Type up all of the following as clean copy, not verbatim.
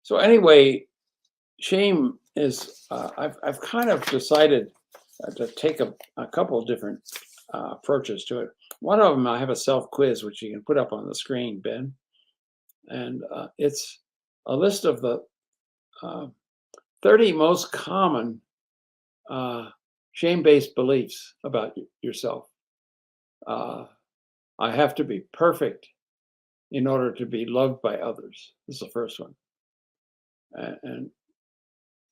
So anyway, shame is I've kind of decided to take a couple of different approaches to it. One of them, I have a self quiz which you can put up on the screen, Ben, and it's a list of the uh, 30 most common uh, shame-based beliefs about yourself. Uh, I have to be perfect in order to be loved by others. This is the first one, and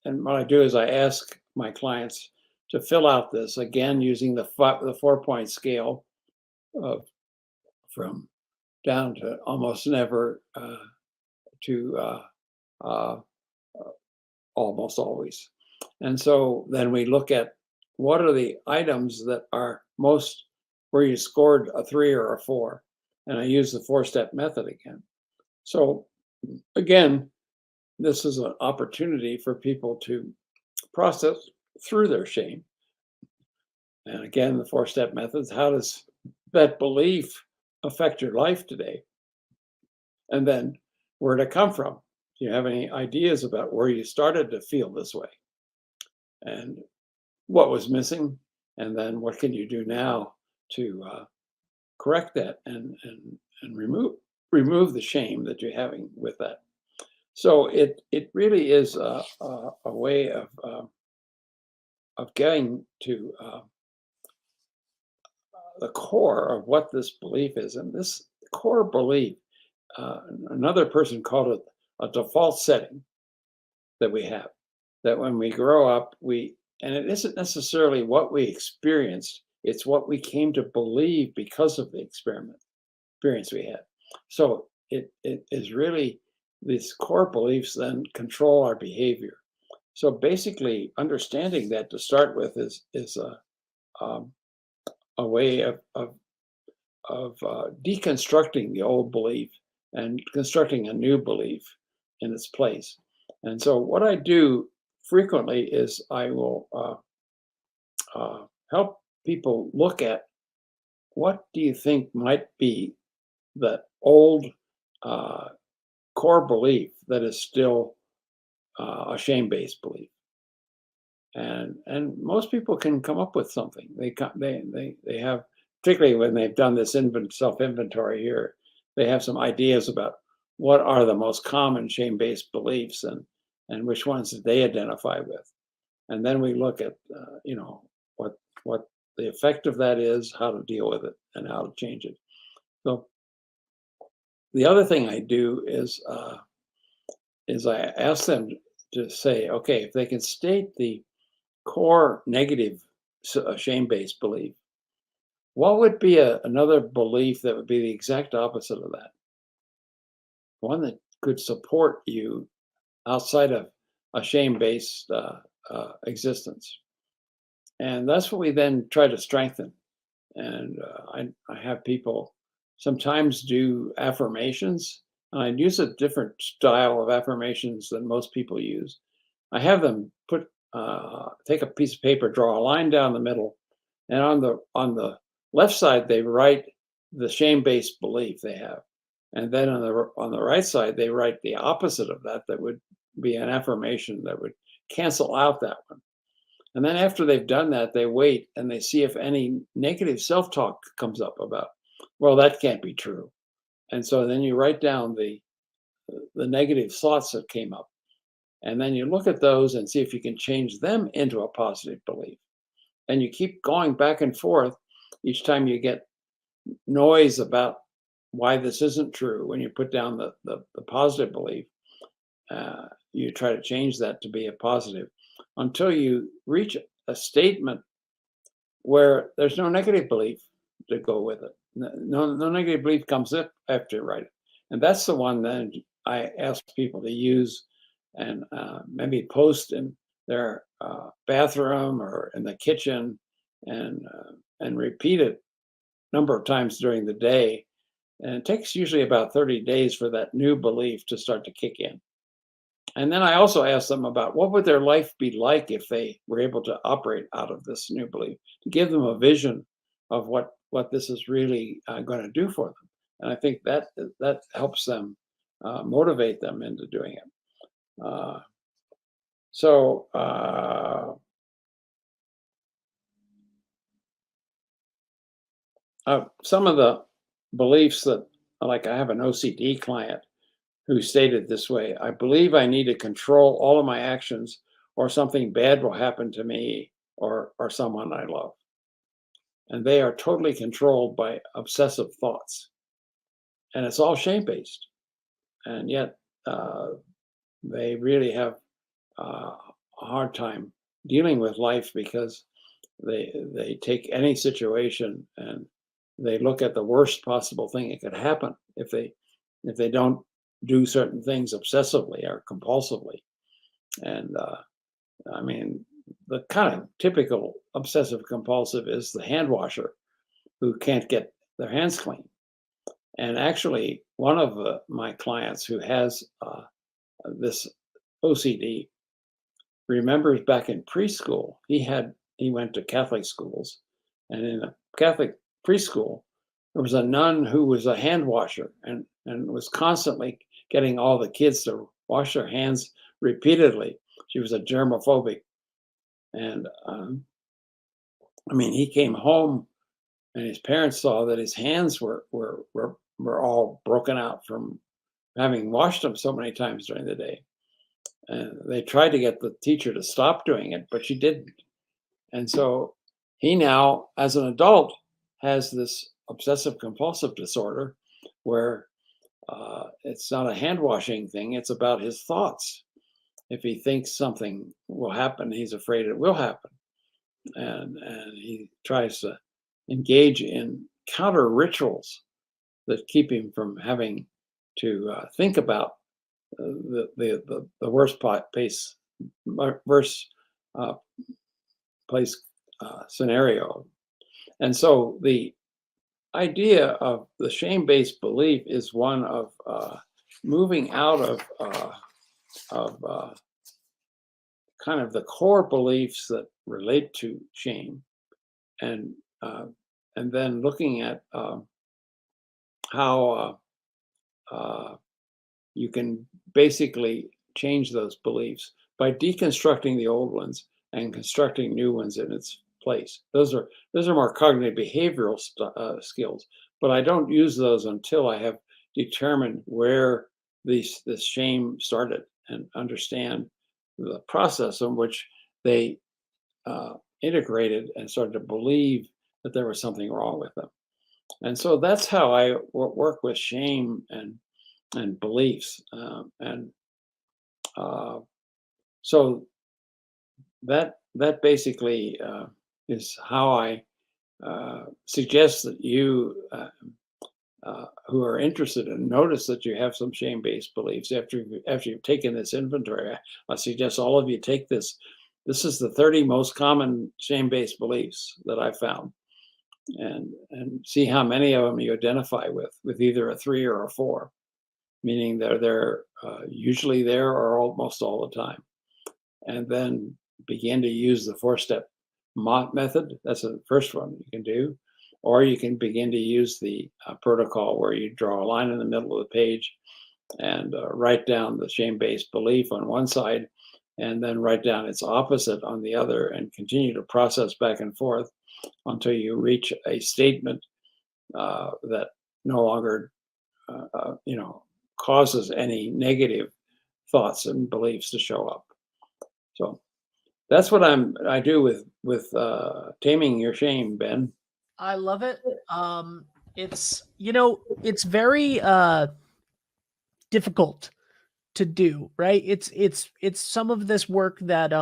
and what I do is I ask my clients to fill out this again using the 4-point scale of from down to almost never to uh, almost always. And so then we look at what are the items that are most where you scored a 3 or a 4. And I use the 4-step method again. So again, this is an opportunity for people to process through their shame. And again, the 4-step methods, how does that belief affect your life today? And then where did it come from? Do you have any ideas about where you started to feel this way and what was missing? And then what can you do now to correct that and remove the shame that you're having with that? So it really is a way of getting to the core of what this belief is. And this core belief, another person called it a default setting that we have, that when we grow up, and it isn't necessarily what we experienced, it's what we came to believe because of the experience we had. So it is really these core beliefs then control our behavior. So basically, understanding that to start with is a way of deconstructing the old belief and constructing a new belief in its place. And so, what I do frequently is I will help people look at what do you think might be the old uh, core belief that is still a shame-based belief. And most people can come up with something. They have, particularly when they've done this self inventory here, they have some ideas about what are the most common shame-based beliefs and which ones that they identify with. And then we look at what the effect of that is, how to deal with it, and how to change it. So the other thing I do is I ask them to say, okay, if they can state the core negative shame-based belief, what would be another belief that would be the exact opposite of that? One that could support you outside of a shame-based existence. And that's what we then try to strengthen. And I have people sometimes do affirmations, and I use a different style of affirmations than most people use. I have them take a piece of paper, draw a line down the middle, and on the left side they write the shame-based belief they have, and then on the right side they write the opposite of that. That would be an affirmation that would cancel out that one. And then after they've done that, they wait and they see if any negative self-talk comes up about, well, that can't be true. And so then you write down the negative thoughts that came up. And then you look at those and see if you can change them into a positive belief. And you keep going back and forth each time you get noise about why this isn't true. When you put down the positive belief, you try to change that to be a positive until you reach a statement where there's no negative belief to go with it. No negative belief comes up after you write it. And that's the one that I ask people to use and maybe post in their bathroom or in the kitchen and repeat it a number of times during the day. And it takes usually about 30 days for that new belief to start to kick in. And then I also ask them about what would their life be like if they were able to operate out of this new belief, to give them a vision of what this is really going to do for them. And I think that helps them motivate them into doing it. Uh, so some of the beliefs that, like, I have an OCD client who stated this way: I believe I need to control all of my actions, or something bad will happen to me or someone I love. And they are totally controlled by obsessive thoughts. And it's all shame based. And yet uh, they really have a hard time dealing with life because they take any situation and they look at the worst possible thing that could happen if they don't do certain things obsessively or compulsively. And I mean, the kind of typical obsessive compulsive is the hand washer who can't get their hands clean. And actually, one of my clients who has this OCD remembers back in preschool, he went to Catholic schools, and in a Catholic preschool, there was a nun who was a hand washer and was constantly getting all the kids to wash their hands repeatedly. She was a germophobic, and I mean, he came home and his parents saw that his hands were all broken out from having washed them so many times during the day. And they tried to get the teacher to stop doing it, but she didn't. And so he now, as an adult, has this obsessive compulsive disorder where it's not a hand washing thing, it's about his thoughts. If he thinks something will happen, he's afraid it will happen. And he tries to engage in counter rituals that keep him from having to think about the worst uh, place scenario. And so the idea of the shame-based belief is one of moving out of kind of the core beliefs that relate to shame, and uh, and then looking at how you can basically change those beliefs by deconstructing the old ones and constructing new ones in its place. Those are more cognitive behavioral skills, but I don't use those until I have determined where this shame started and understand the process in which they integrated and started to believe that there was something wrong with them. And so that's how I work with shame and beliefs. And uh, so that basically is how I suggest that you who are interested and notice that you have some shame-based beliefs after you've taken this inventory. I suggest all of you take this. This is the 30 most common shame-based beliefs that I found, and see how many of them you identify with either a 3 or a 4, meaning they're usually there or almost all the time. And then begin to use the 4-step method. That's the first one you can do. Or you can begin to use the protocol where you draw a line in the middle of the page and write down the shame-based belief on one side, and then write down its opposite on the other, and continue to process back and forth until you reach a statement that no longer, causes any negative thoughts and beliefs to show up. So that's what I do with taming your shame, Ben. I love it. It's it's very difficult to do, right? It's some of this work that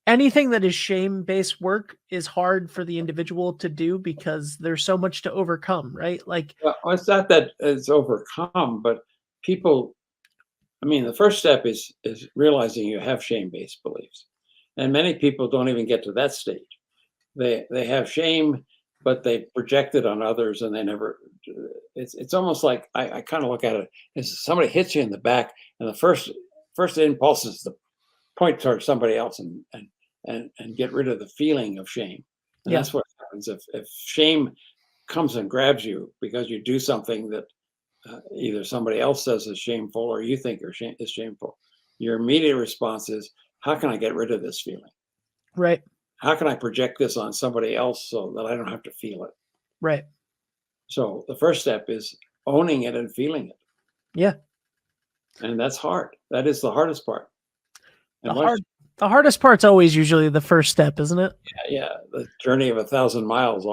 anything that is shame-based work is hard for the individual to do because there's so much to overcome, right? Like, Well, it's not that it's overcome, but people. I mean, the first step is realizing you have shame-based beliefs, and many people don't even get to that stage. They have shame, but they project it on others, and they never. It's almost like I kind of look at it as somebody hits you in the back, and the first impulse is to point towards somebody else and get rid of the feeling of shame. And yeah. that's what happens if shame comes and grabs you because you do something that either somebody else says is shameful or you think is shameful. your immediate response is, how can I get rid of this feeling? Right. How can I project this on somebody else so that I don't have to feel it? Right. So the first step is owning it and feeling it. Yeah. And that's hard. That is the hardest part. The And once, hardest part's always usually the first step, isn't it? yeah, the journey of 1,000 miles